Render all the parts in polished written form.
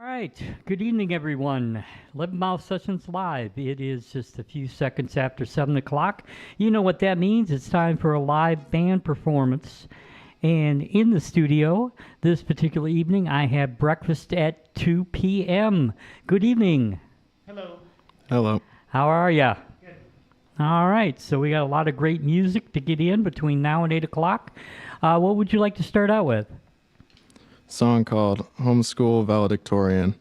All right. Good evening, everyone. 11 Mile Sessions Live. It is just a few seconds after 7 o'clock. You know what that means. It's time for a live band performance. And in the studio this particular evening, I have breakfast at 2 p.m. Good evening. Hello. Hello. How are ya? Good. All right. So we got a lot of great music to get in between now and 8 o'clock. What would you like to start out with? Song called Homeschool Valedictorian.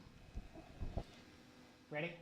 Ready?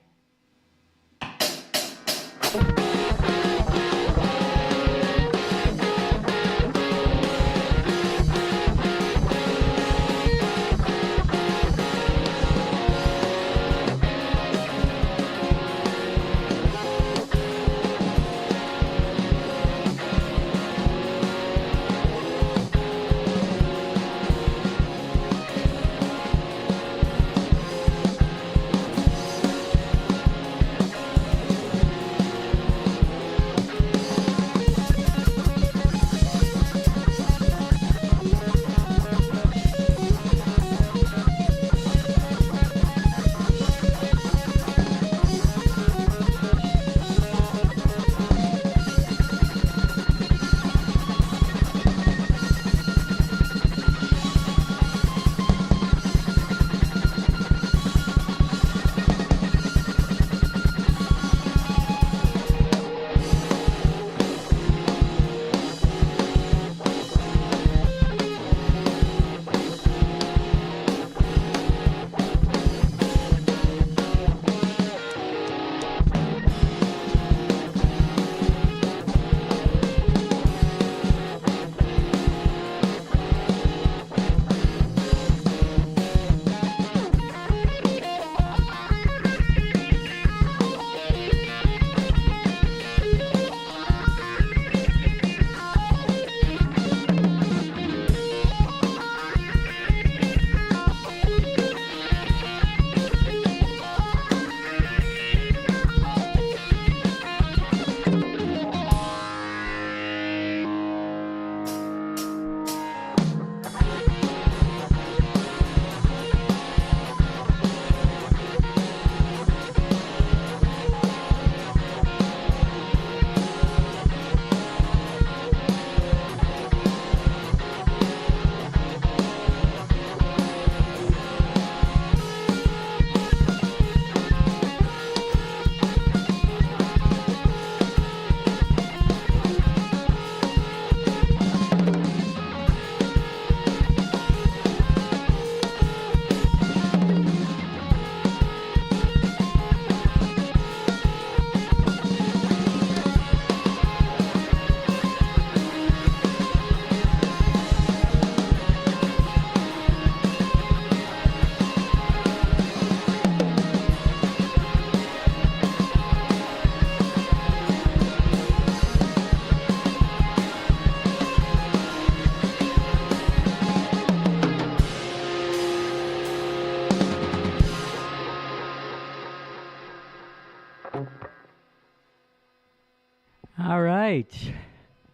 All right.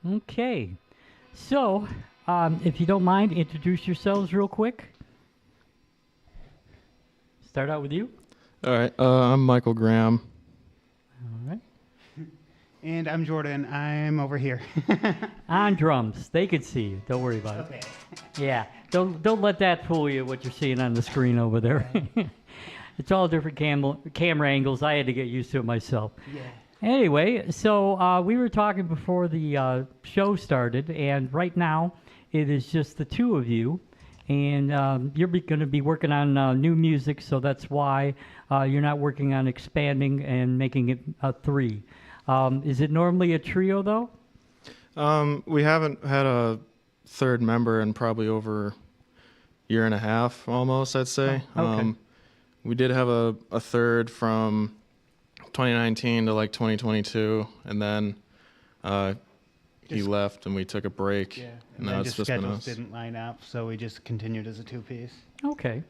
Okay. So, if you don't mind, introduce yourselves real quick. Start out with you. All right, I'm Michael Graham. All right. And I'm Jordan. I'm over here. On drums. They can see you. Don't worry about Okay. it. Yeah. Don't let that fool you, what you're seeing on the screen over there. It's all different camera angles. I had to get used to it myself. Yeah. Anyway, so we were talking before the show started, and right now it is just the two of you, and you're going to be working on new music, so that's why you're not working on expanding and making it a three. Is it normally a trio, though? We haven't had a third member in probably over a year and a half, almost, I'd say. Oh, okay. We did have a third from 2019 to like 2022, and then he Just- left and we took a break. Yeah. And And now then it's just just been schedules us. didn't line up, so we just continued as a two-piece. Okay.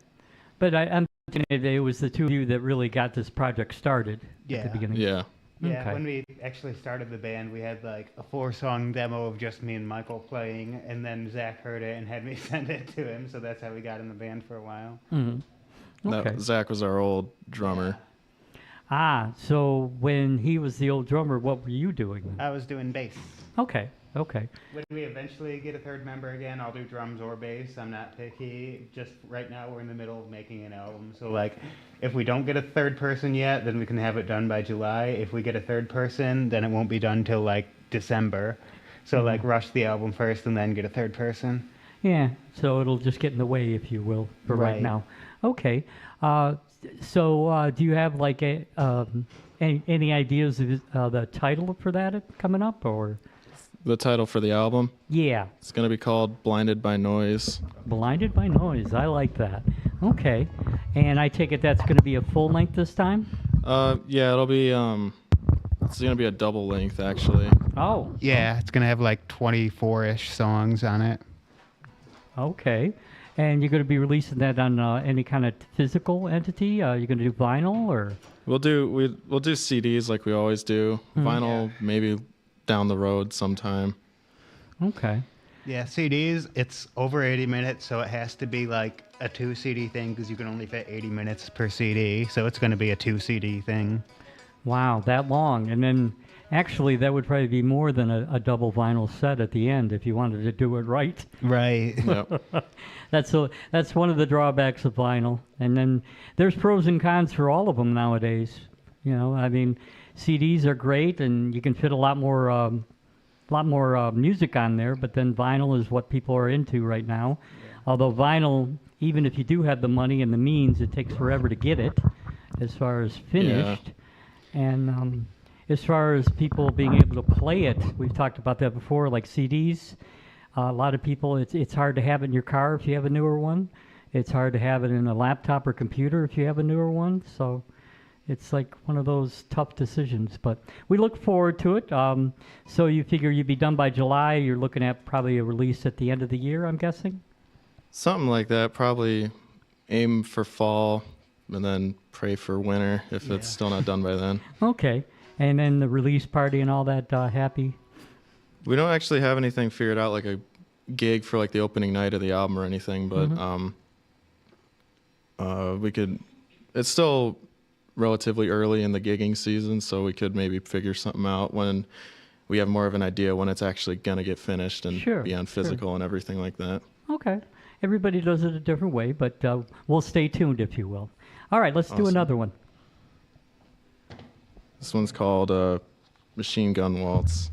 But I'm thinking it was the two of you that really got this project started at Yeah. the beginning. Yeah. Yeah, Okay. when we actually started the band, we had like a 4-song demo of just me and Michael playing, and then Zach heard it and had me send it to him, so that's how we got in the band for a while. Mm-hmm. Okay. Zach was our old drummer. So when he was the old drummer, what were you doing? I was doing bass. Okay. When we eventually get a third member again, I'll do drums or bass. I'm not picky. Just right now, we're in the middle of making an album. So, like, if we don't get a third person yet, then we can have it done by July. If we get a third person, then it won't be done till, like, December. So, like, rush the album first and then get a third person. Yeah. So it'll just get in the way, if you will, for right Right. now. Okay. So do you have like any ideas of the title for that coming up, or? The title for the album, Yeah. it's going to be called Blinded by Noise. Blinded by Noise. I like that. Okay. And I take it that's going to be a full length this time? Yeah, it'll be, it's going to be a double length, actually. Oh. Yeah, it's going to have like 24-ish songs on it. Okay. And you're going to be releasing that on any kind of physical entity? You're going to do vinyl, or? We'll do CDs like we always do. Vinyl maybe down the road sometime. Okay. Yeah, CDs, it's over 80 minutes, so it has to be like a 2 CD thing because you can only fit 80 minutes per CD. So it's going to be a 2 CD thing. Wow, that long. And then actually that would probably be more than a double vinyl set at the end if you wanted to do it right. Right. Yep. That's one of the drawbacks of vinyl. And then there's pros and cons for all of them nowadays. You know, I mean, CDs are great and you can fit a lot more music on there, but then vinyl is what people are into right now. Yeah. Although vinyl, even if you do have the money and the means, it takes forever to get it as far as finished. Yeah. And as far as people being able to play it, we've talked about that before, like CDs. A lot of people, it's hard to have it in your car if you have a newer one. It's hard to have it in a laptop or computer if you have a newer one. So it's like one of those tough decisions. But we look forward to it. So you figure you'd be done by July. You're looking at probably a release at the end of the year, I'm guessing? Something like that. Probably aim for fall and then pray for winter if it's still not done by then. Okay. And then the release party and all that happy? We don't actually have anything figured out, like a gig for like the opening night of the album or anything, but we could. It's still relatively early in the gigging season, so we could maybe figure something out when we have more of an idea when it's actually gonna get finished and be on physical and everything like that. Okay. Everybody does it a different way, but we'll stay tuned, if you will. All right, let's do another one. This one's called Machine Gun Waltz.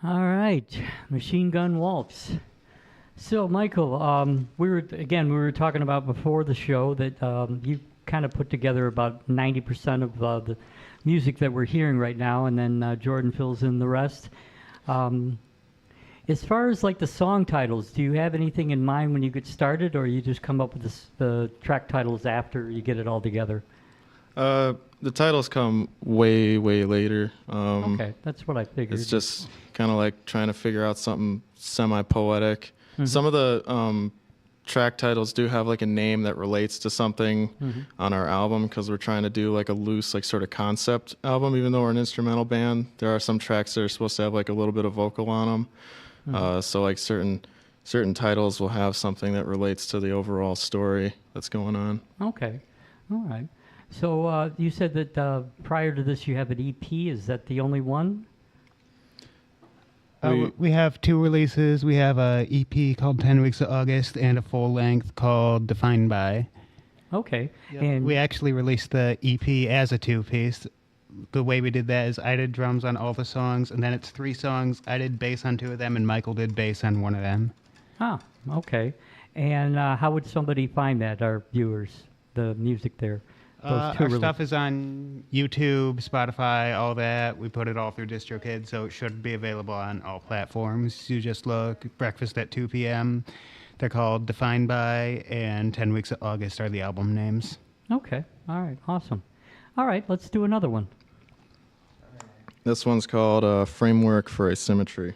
All right, Machine Gun Waltz. So, Michael, we were talking about before the show that you kind of put together about 90% of the music that we're hearing right now, and then Jordan fills in the rest. As far as like the song titles, do you have anything in mind when you get started, or you just come up with the track titles after you get it all together? The titles come way, way later. Okay, that's what I figured. It's just kind of like trying to figure out something semi-poetic. Mm-hmm. Some of the track titles do have like a name that relates to something on our album, because we're trying to do like a loose, like sort of concept album. Even though we're an instrumental band, there are some tracks that are supposed to have like a little bit of vocal on them. So like certain titles will have something that relates to the overall story that's going on. Okay, all right. So you said that prior to this you have an EP. Is that the only one? We have 2 releases. We have a EP called 10 Weeks of August and a full length called Defined By. Okay. Yep. And we actually released the EP as a 2-piece. The way we did that is I did drums on all the songs, and then it's 3 songs. I did bass on 2 of them, and Michael did bass on 1 of them. Ah, okay. And how would somebody find that, our viewers, the music there? Our stuff is on YouTube, Spotify, all that. We put it all through DistroKid, so it should be available on all platforms. You just look, Breakfast at 2 p.m. They're called Defined By, and 10 Weeks of August are the album names. Okay. All right. Awesome. All right. Let's do another one. This one's called Framework for Asymmetry.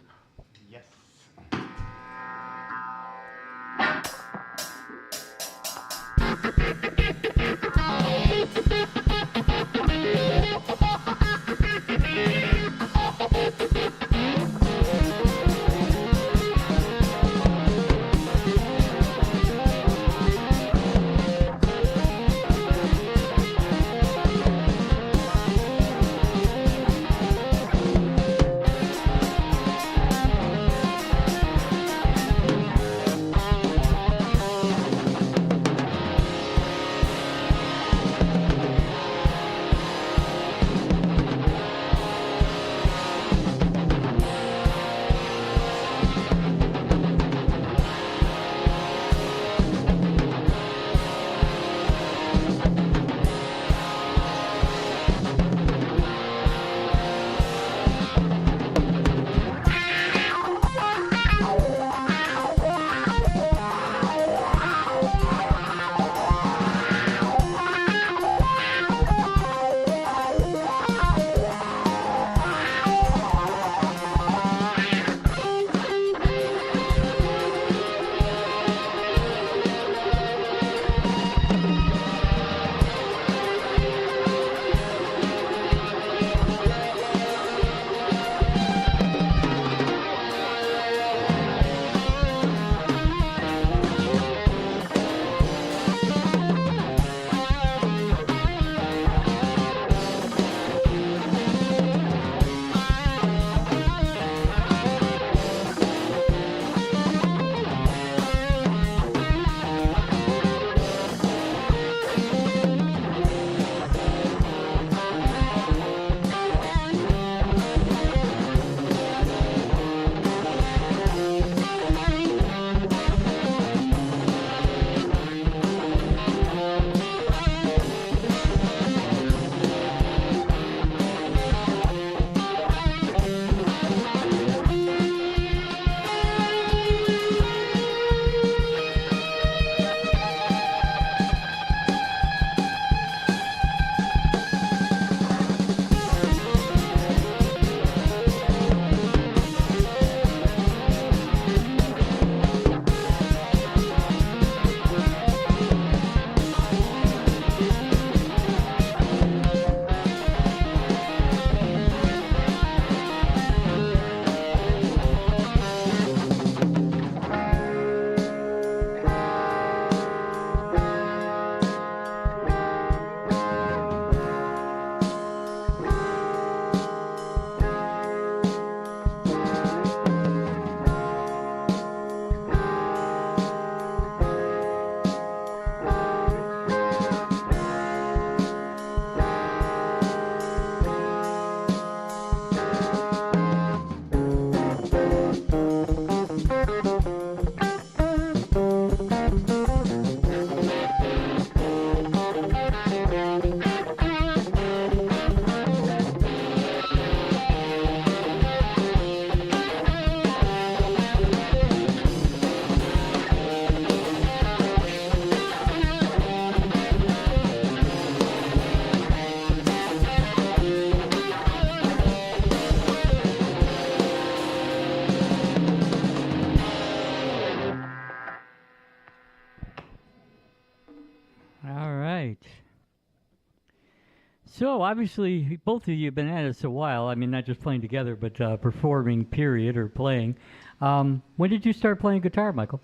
So obviously, both of you have been at it a while. I mean, not just playing together, but performing. Period, or playing. When did you start playing guitar, Michael?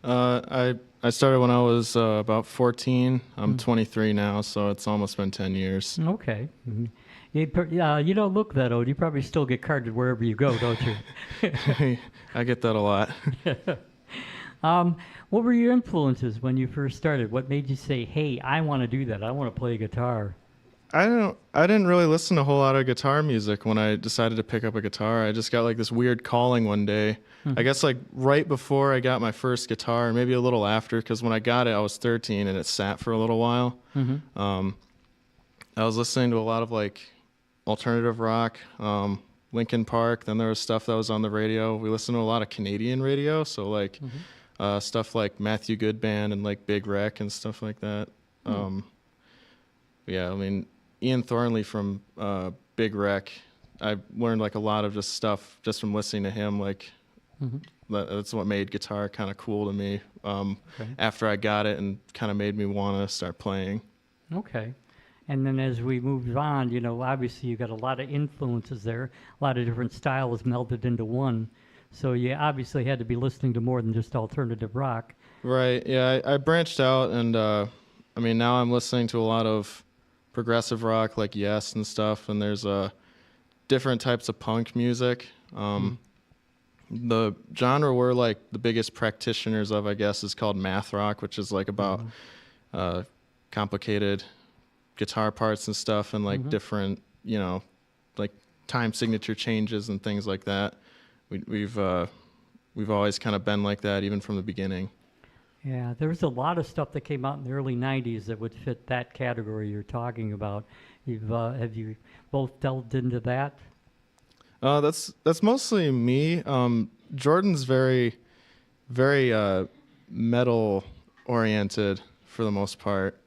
I started when I was about 14. I'm 23 now, so it's almost been 10 years. Okay. Mm-hmm. You don't look that old. You probably still get carded wherever you go, don't you? I get that a lot. What were your influences when you first started? What made you say, "Hey, I want to do that. I want to play guitar"? I didn't really listen to a whole lot of guitar music when I decided to pick up a guitar. I just got like this weird calling one day. Mm-hmm. I guess like right before I got my first guitar, maybe a little after, because when I got it, I was 13 and it sat for a little while. Mm-hmm. I was listening to a lot of like alternative rock, Linkin Park. Then there was stuff that was on the radio. We listened to a lot of Canadian radio, so like stuff like Matthew Good Band and like Big Wreck and stuff like that. Yeah, I mean, Ian Thornley from Big Wreck, I learned like a lot of just stuff just from listening to him. Like that's what made guitar kind of cool to me after I got it, and kind of made me want to start playing. Okay. And then as we moved on, you know, obviously you got a lot of influences there, a lot of different styles melded into one. So you obviously had to be listening to more than just alternative rock. Right. Yeah, I branched out, and I mean, now I'm listening to a lot of progressive rock like Yes and stuff, and there's different types of punk music. The genre we're like the biggest practitioners of, I guess, is called math rock, which is like about complicated guitar parts and stuff, and like different, you know, like time signature changes and things like that. We've always kind of been like that, even from the beginning. Yeah, there was a lot of stuff that came out in the early '90s that would fit that category you're talking about. Have you both delved into that? That's mostly me. Jordan's very metal oriented for the most part.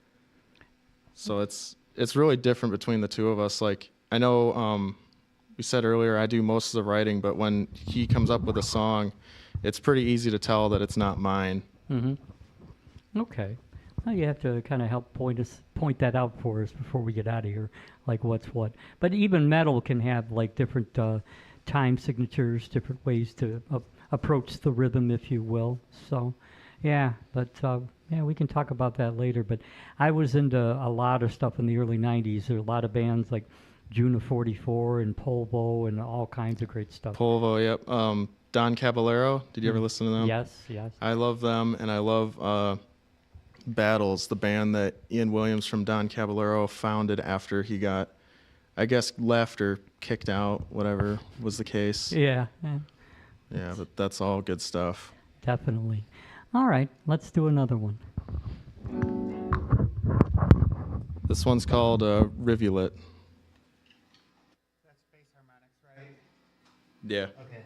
So it's really different between the two of us. Like, I know we said earlier I do most of the writing, but when he comes up with a song, it's pretty easy to tell that it's not mine. Okay. Well, you have to kind of help point that out for us before we get out of here, like what's what. But even metal can have like different time signatures, different ways to approach the rhythm, if you will. So, yeah, but yeah, we can talk about that later. But I was into a lot of stuff in the early '90s. There were a lot of bands like June of '44 and Polvo and all kinds of great stuff. Polvo, yep. Don Caballero, did you ever listen to them? Yes. I love them, and I love Battles, the band that Ian Williams from Don Caballero founded after he got, I guess, left or kicked out, whatever was the case. Yeah, but that's all good stuff. Definitely. All right, let's do another one. This one's called Rivulet. That's bass harmonics, right? Yeah. Okay.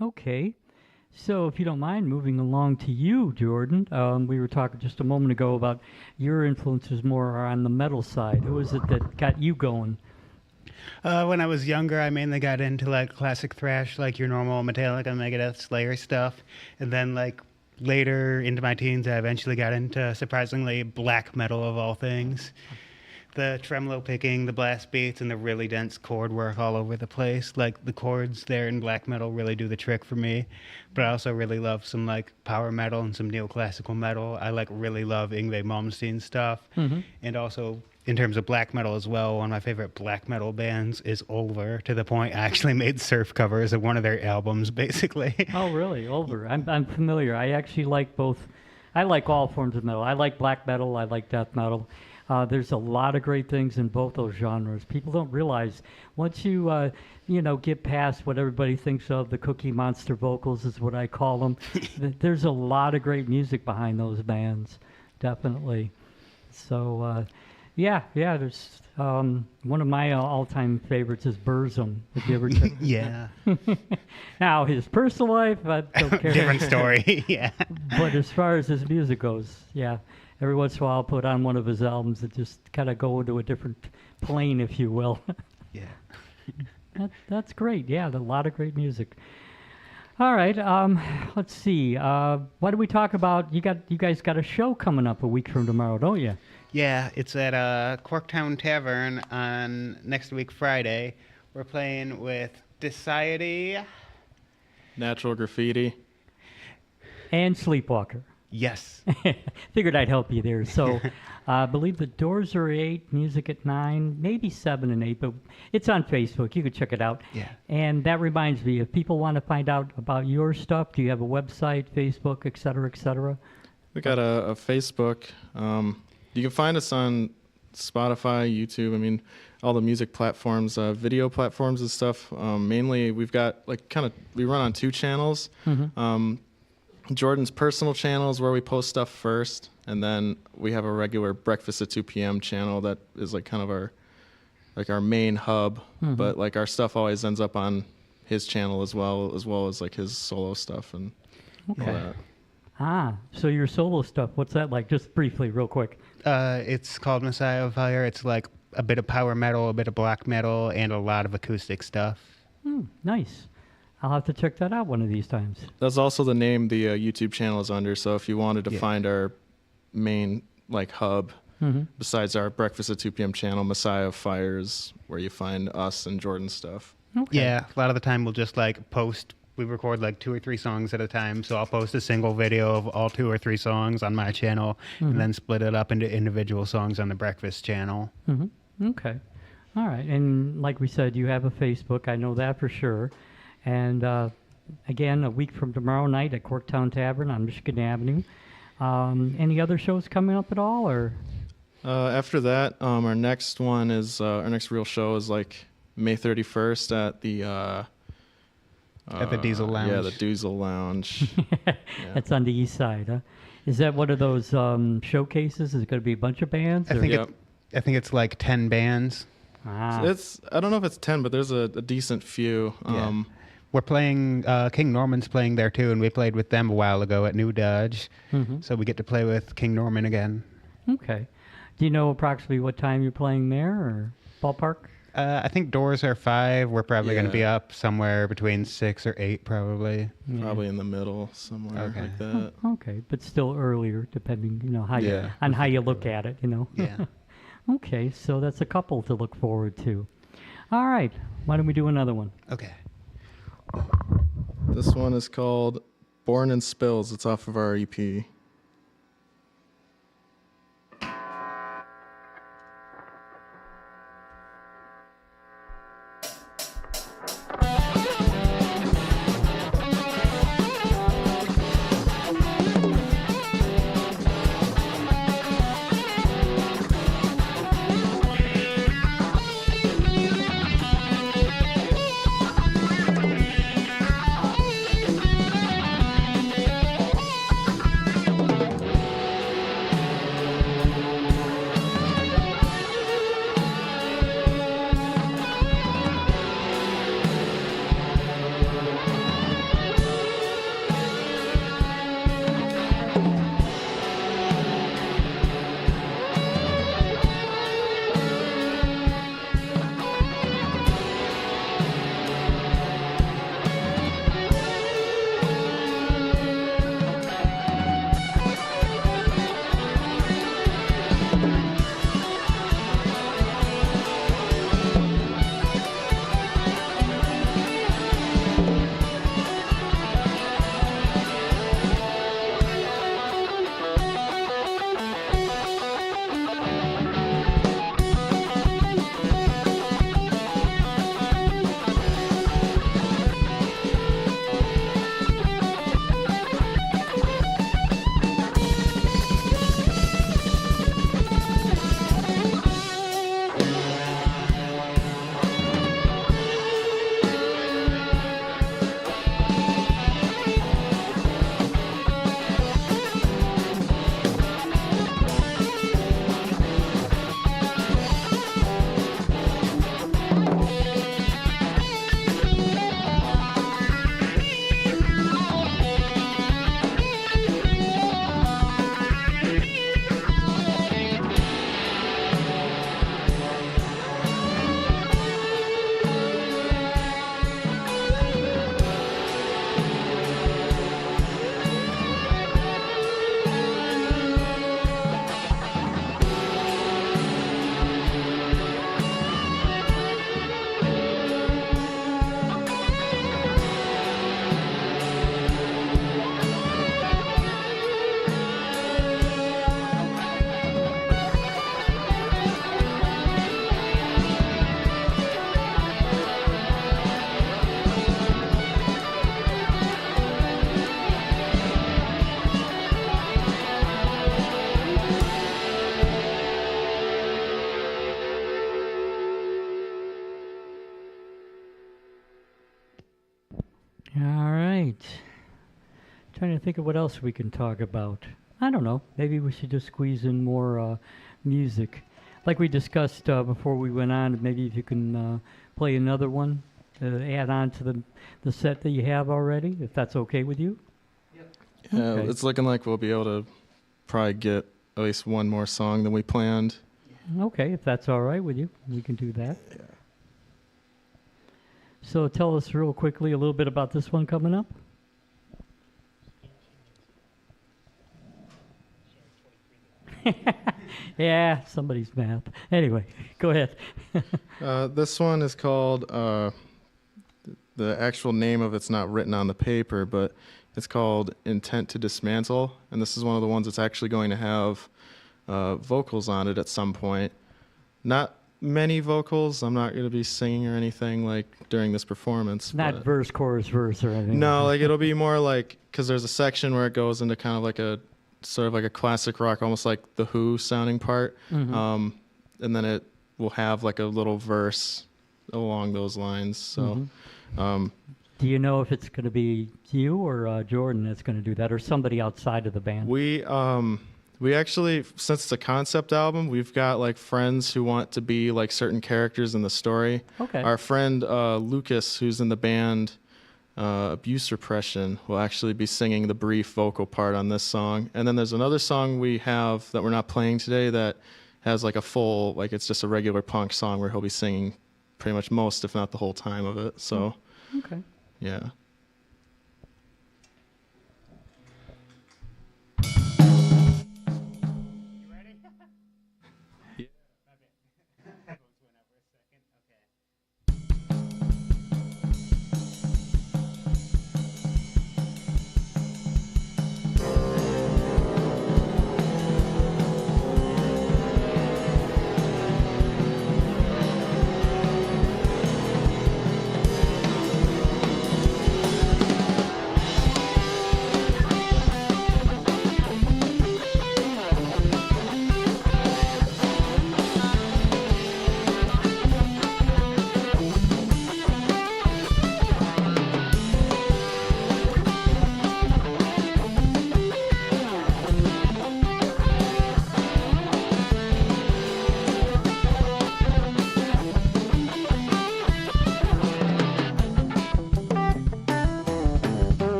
Okay. So, if you don't mind moving along to you, Jordan, we were talking just a moment ago about your influences more on the metal side. Who is it that got you going? When I was younger, I mainly got into like classic thrash, like your normal Metallica, Megadeth, Slayer stuff, and then like later into my teens, I eventually got into surprisingly black metal of all things. The tremolo picking, the blast beats, and the really dense chord work all over the place. Like the chords there in black metal really do the trick for me. But I also really love some like power metal and some neoclassical metal. I like really love Yngwie Malmsteen stuff. Mm-hmm. And also in terms of black metal as well, one of my favorite black metal bands is Ulver, to the point I actually made surf covers of one of their albums, basically. Oh, really? Ulver. I'm familiar. I actually like both. I like all forms of metal. I like black metal. I like death metal. There's a lot of great things in both those genres. People don't realize once you, get past what everybody thinks of, the Cookie Monster vocals is what I call them. There's a lot of great music behind those bands, definitely. So, there's one of my all-time favorites is Burzum. Have you ever checked? Yeah. Now, his personal life, I don't care. Different story, yeah. But as far as his music goes, yeah. Every once in a while, I'll put on one of his albums that just kind of go into a different plane, if you will. Yeah. That's great. Yeah, a lot of great music. All right. Let's see. Why don't we talk about? You guys got a show coming up a week from tomorrow, don't you? Yeah, it's at Corktown Tavern on next week Friday. We're playing with Society, Natural Graffiti, and Sleepwalker. Yes. Figured I'd help you there. So I believe the doors are 8, music at 9, maybe 7 and 8, but it's on Facebook. You can check it out. Yeah. And that reminds me, if people want to find out about your stuff, do you have a website, Facebook, et cetera, et cetera? We got a Facebook. You can find us on Spotify, YouTube. I mean, all the music platforms, video platforms and stuff. Mainly, we've got we run on 2 channels. Mm-hmm. Jordan's personal channel is where we post stuff first, and then we have a regular breakfast at 2 p.m. channel that is like kind of our main hub. Mm-hmm. But like our stuff always ends up on his channel as well as like his solo stuff and all that. So your solo stuff, what's that like? Just briefly, real quick. It's called Messiah of Fire. It's like a bit of power metal, a bit of black metal, and a lot of acoustic stuff. Nice. I'll have to check that out one of these times. That's also the name the YouTube channel is under. So if you wanted to find our main hub, besides our breakfast at 2 p.m. channel, Messiah of Fire is where you find us and Jordan's stuff. Okay. Yeah, a lot of the time we'll just post. We record 2 or 3 songs at a time, so I'll post a single video of all 2 or 3 songs on my channel, and then split it up into individual songs on the breakfast channel. Mm-hmm. Okay. All right. And like we said, you have a Facebook. I know that for sure. And again, a week from tomorrow night at Corktown Tavern on Michigan Avenue. Any other shows coming up at all, or? After that, our next one is our next real show is May 31st at the at the Diesel Lounge. Yeah, the Diesel Lounge. That's on the east side, huh? Is that one of those showcases? Is it going to be a bunch of bands? I think it's 10 bands. It's I don't know if it's 10, but there's a decent few. We're playing, King Norman's playing there too, and we played with them a while ago at New Dodge. Mm-hmm. So we get to play with King Norman again. Okay. Do you know approximately what time you're playing there, or ballpark? I think doors are 5. We're probably going to be up somewhere between 6 or 8, probably. Yeah. Probably in the middle, somewhere like that. Okay, but still earlier, depending, how you look at it, Yeah. Okay, so that's a couple to look forward to. All right, why don't we do another one? Okay. This one is called Born in Spills. It's off of our EP. right. Trying to think of what else we can talk about. I don't know. Maybe we should just squeeze in more music. Like we discussed before we went on, maybe if you can play another one to add on to the set that you have already, if that's okay with you. Yep. Yeah, okay. It's looking like we'll be able to probably get at least one more song than we planned. Okay, if that's all right with you, we can do that. Yeah. So tell us real quickly a little bit about this one coming up. Yeah, somebody's math. Anyway, go ahead. This one is called, the actual name of it's not written on the paper, but it's called Intent to Dismantle, and this is one of the ones that's actually going to have vocals on it at some point. Not many vocals. I'm not going to be singing or anything like during this performance. Not verse, chorus, verse, or anything. No, like it'll be more like, because there's a section where it goes into kind of like a sort of like a classic rock, almost like the Who sounding part. Mm-hmm. And then it will have like a little verse along those lines. So, do you know if it's going to be you or Jordan that's going to do that, or somebody outside of the band? We actually, since it's a concept album, we've got like friends who want to be like certain characters in the story. Okay. Our friend Lucas, who's in the band Abuse Repression, will actually be singing the brief vocal part on this song. And then there's another song we have that we're not playing today that has like a full, like it's just a regular punk song where he'll be singing pretty much most, if not the whole time of it. So, okay. Yeah.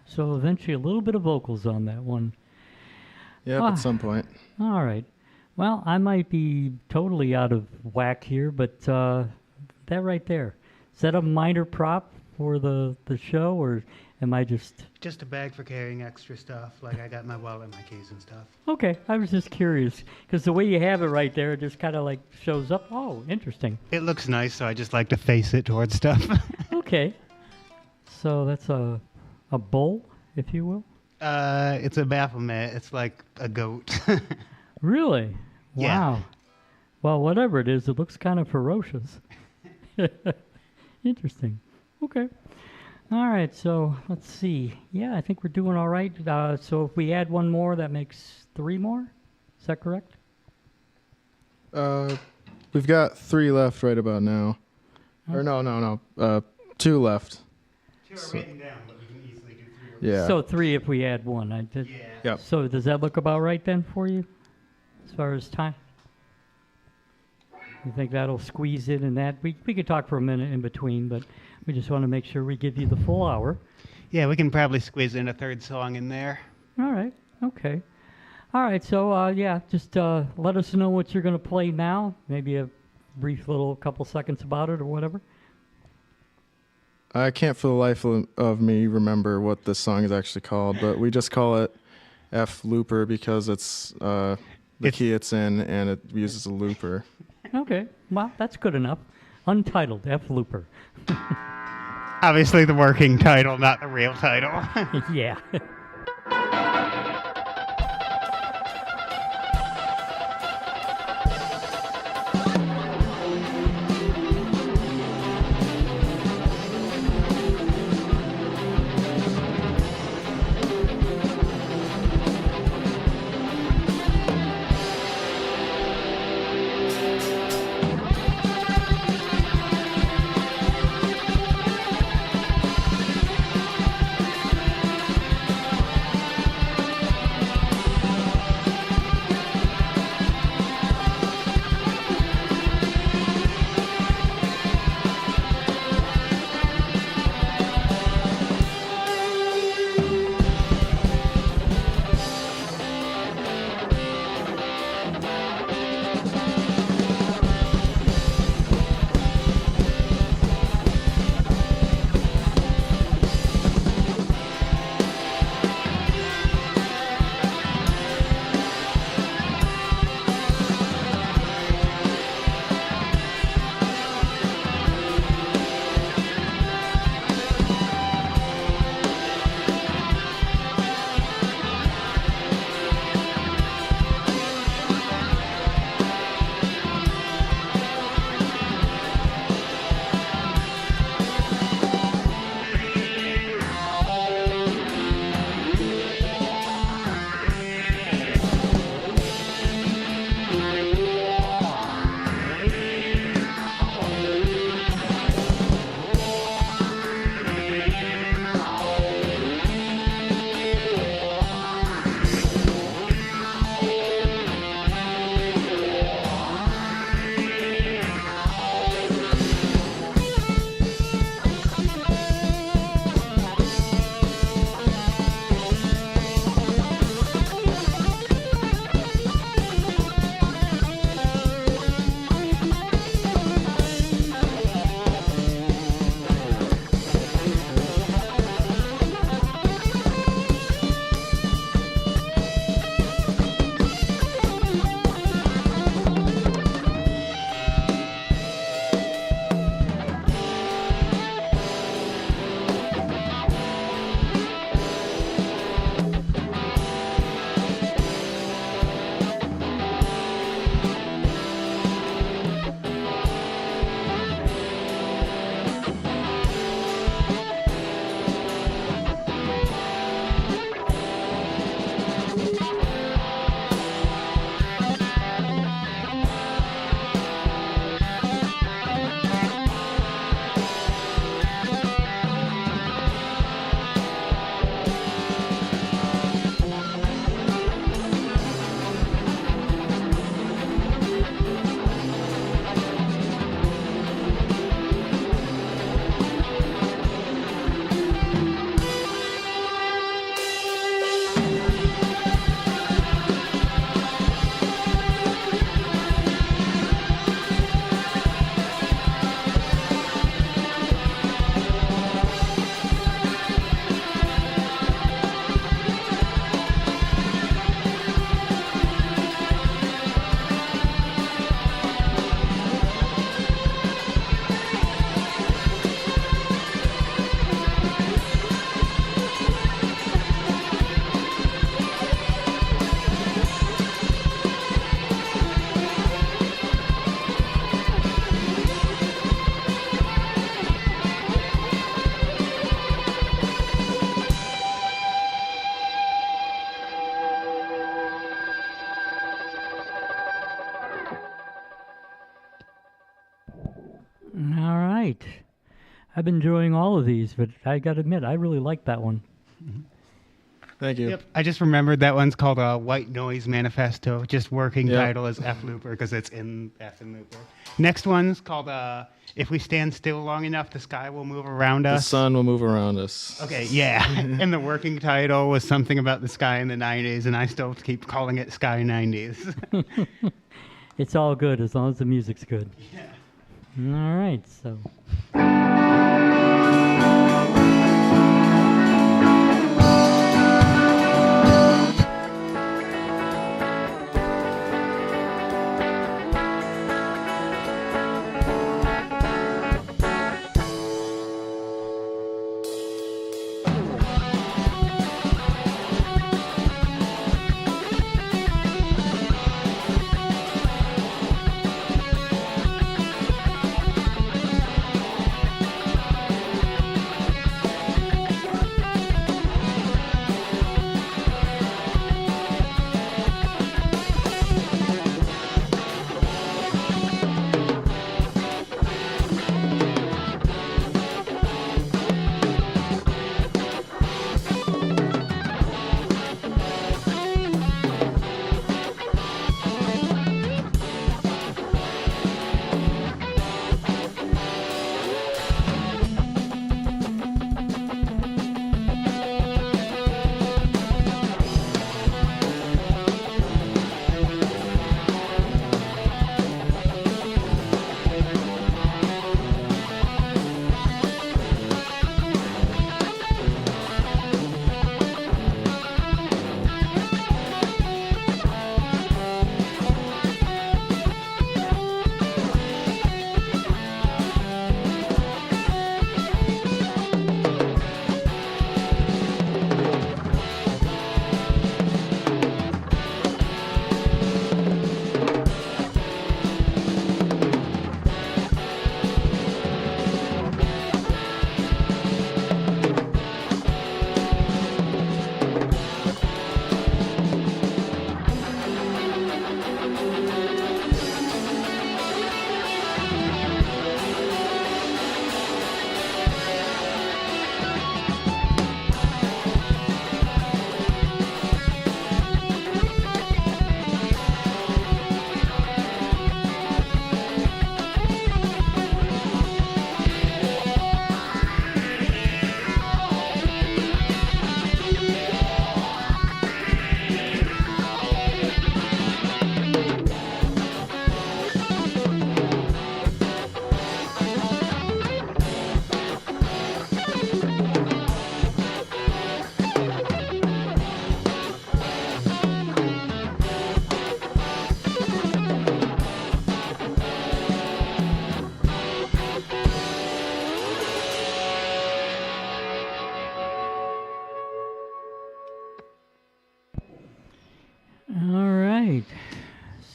So eventually a little bit of vocals on that one. Yeah, at some point. All right. Well, I might be totally out of whack here, but that right there, is that a minor prop for the show, or am I just... Just a bag for carrying extra stuff, like I got my wallet, my keys and stuff. Okay, I was just curious, because the way you have it right there, it just kind of like shows up. Oh, interesting. It looks nice, so I just like to face it towards stuff. Okay. So that's a bowl, if you will? It's a Baphomet. It's like a goat. Really? Yeah. Wow. Well, whatever it is, it looks kind of ferocious. Interesting. Okay. All right, so let's see. Yeah, I think we're doing all right. So if we add one more, that makes 3 more? Is that correct? We've got 3 left right about now. Or no. 2 left. 2 are written down, but we can easily do 3. Yeah. So 3 if we add 1. I did. Yeah. Yep. So does that look about right then for you, as far as time? You think that'll squeeze in and that? We could talk for a minute in between, but we just want to make sure we give you the full hour. Yeah, we can probably squeeze in a 3rd song in there. All right. Okay. All right. So, yeah, just let us know what you're going to play now. Maybe a brief little couple seconds about it or whatever. I can't for the life of me remember what this song is actually called, but we just call it F Looper because it's the key it's in and it uses a looper. Okay. Well, that's good enough. Untitled F Looper. Obviously the working title, not the real title. Yeah. right. I've been enjoying all of these, but I got to admit, I really like that one. Thank you. Yep. I just remembered that one's called White Noise Manifesto. Just working title is F Looper because it's in F and Looper. Next one's called If We Stand Still Long Enough, the Sky Will Move Around Us. The sun will move around us. Okay, yeah. And the working title was something about the sky in the 90s, and I still keep calling it Sky 90s. It's all good as long as the music's good. Yeah. All right, so.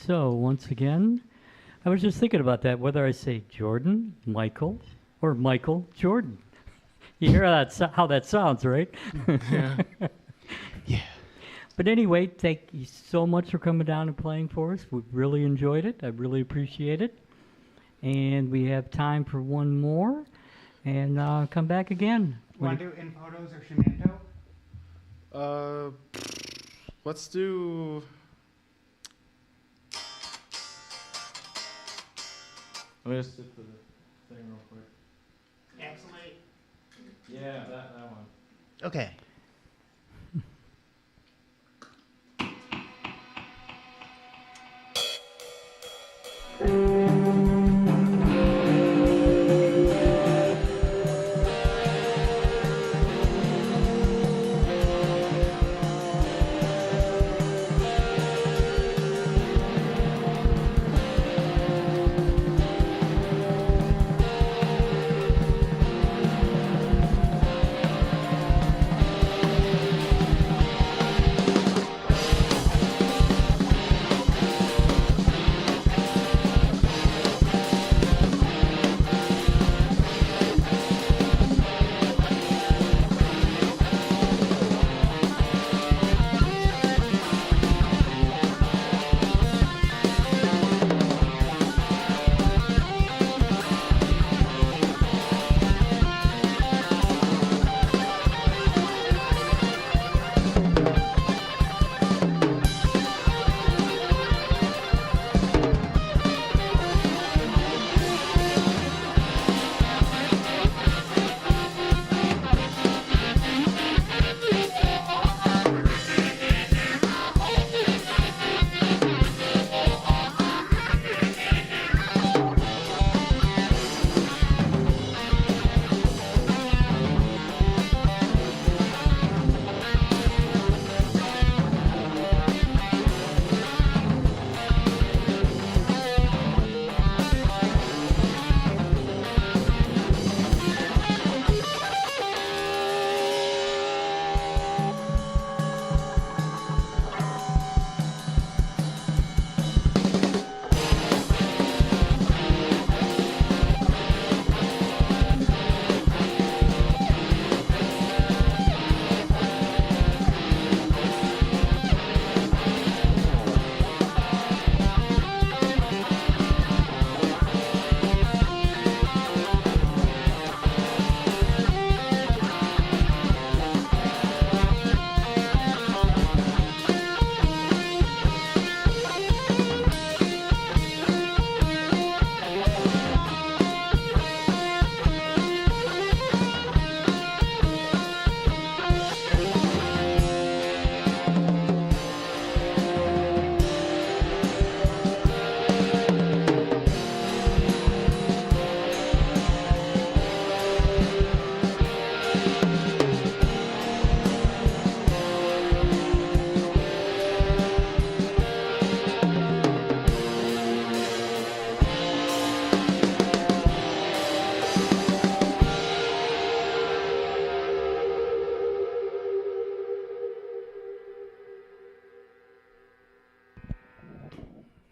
So, once again, I was just thinking about that, whether I say Jordan, Michael, or Michael, Jordan. You hear how that sounds, right? Yeah. Yeah. But anyway, thank you so much for coming down and playing for us. We really enjoyed it. I really appreciate it. And we have time for one more, and come back again. Want to do In Photos or Shimento? Let's do. Let me just hit the thing real quick. Excellent. Yeah, that one. Okay.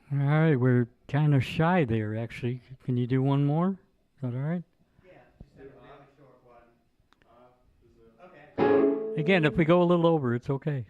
All right, we're kind of shy there, actually. Can you do one more? Is that all right? Yeah, just have a really short one. Okay. Again, if we go a little over, it's okay.